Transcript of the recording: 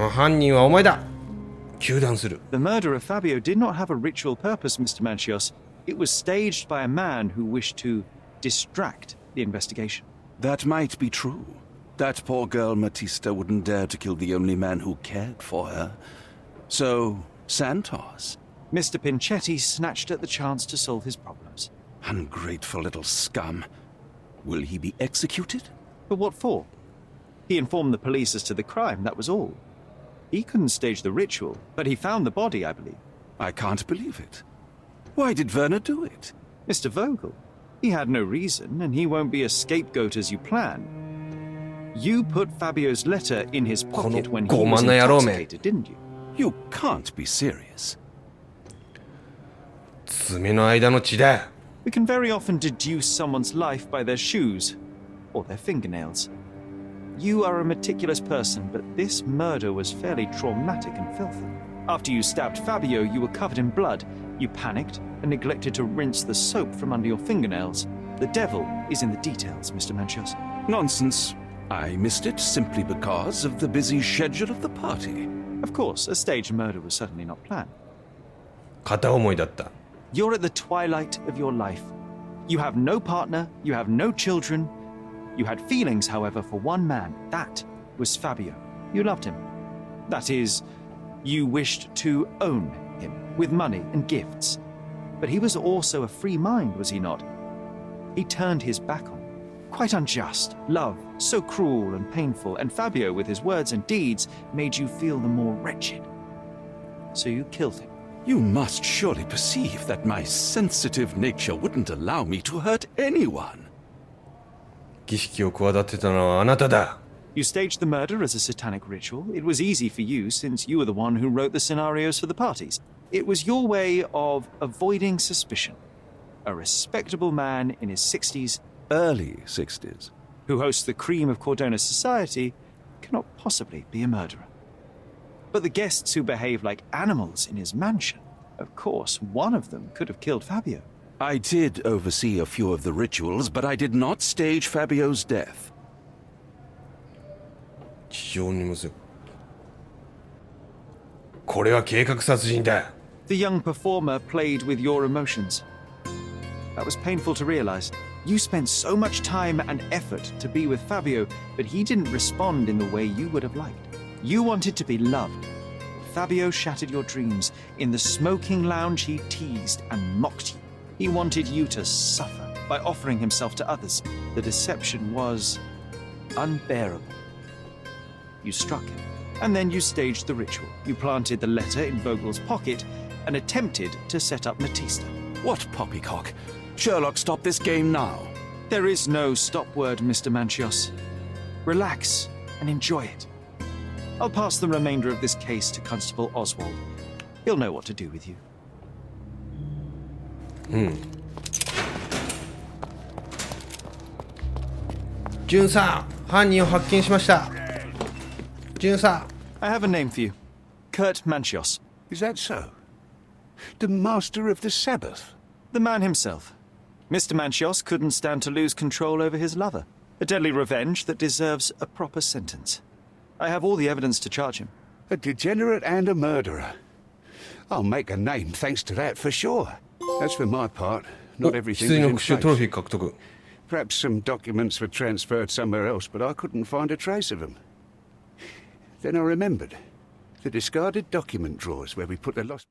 犯人はお前だ。糾弾する。 The murder of Fabio did not have a ritual purpose, Mr. Manchios. It was staged by a man who wished to distract the investigation. That might be true. That poor girl Matista wouldn't dare to kill the only man who cared for her. So, Santos. Mr. Pinchetti snatched at the chance to solve his problems. Ungrateful little scum. Will he be executed? But what for? He informed the police as to the crime, that was all. He couldn't stage the ritual, but he found the body, I believe. I can't believe it. Why did Werner do it? Mr. Vogel. He had no reason, and he won't be a scapegoat as you plan. You put Fabio's letter in his pocket when he was intoxicated, didn't you? You can't be serious. 爪の間の血だ。 We can very often deduce someone's life by their shoes or their fingernails. You are a meticulous person, but this murder was fairly traumatic and filthy. After you stabbed Fabio, you were covered in blood. You panicked and neglected to rinse the soap from under your fingernails. The devil is in the details, Mr. Manchios. Nonsense. I missed it simply because of the busy schedule of the party. Of course, a staged murder was certainly not planned. 片思いだった。 You're at the twilight of your life. You have no partner, you have no children. You had feelings, however, for one man. That was Fabio. You loved him. That is, you wished to own him with money and gifts. But he was also a free mind, was he not? He turned his back on you. Quite unjust. Love, so cruel and painful. And Fabio, with his words and deeds, made you feel the more wretched. So you killed him. You must surely perceive that my sensitive nature wouldn't allow me to hurt anyone. 儀式を企てたのはあなただ。 You staged the murder as a satanic ritual. It was easy for you since you were the one who wrote the scenarios for the parties. It was your way of avoiding suspicion. A respectable man in his 60s, Early 60s. who hosts the cream of Cordona's society, cannot possibly be a murderer. But the guests who behave like animals in his mansion, of course, one of them could have killed Fabio. I did oversee a few of the rituals, but I did not stage Fabio's death. 非常にむずい。これは計画殺人だ。 The young performer played with your emotions. That was painful to realize. You spent so much time and effort to be with Fabio, but he didn't respond in the way you would have liked. You wanted to be loved. Fabio shattered your dreams. In the smoking lounge, he teased and mocked you. He wanted you to suffer by offering himself to others. The deception was unbearable. You struck him, and then you staged the ritual. You planted the letter in Vogel's pocket and attempted to set up Matista. What poppycock? Sherlock, stop this game now. There is no stop word, Mr. Manchios. Relax and enjoy it. I'll pass the remainder of this case to Constable Oswald. He'll know what to do with you. 巡査、犯人を発見しました。巡査。 I have a name for you. Kurt Manchios. Is that so? The master of the Sabbath? The man himself. Mr. Manchios couldn't stand to lose control over his lover. A deadly revenge that deserves a proper sentence. I have all the evidence to charge him. A degenerate and a murderer. I'll make a name thanks to that for sure. As for my part, not everything 羊 was の in 復讐トロフィ place. ー獲得。 Perhaps some documents were transferred somewhere else, but I couldn't find a trace of them. Then I remembered. The discarded document drawers where we put the lost...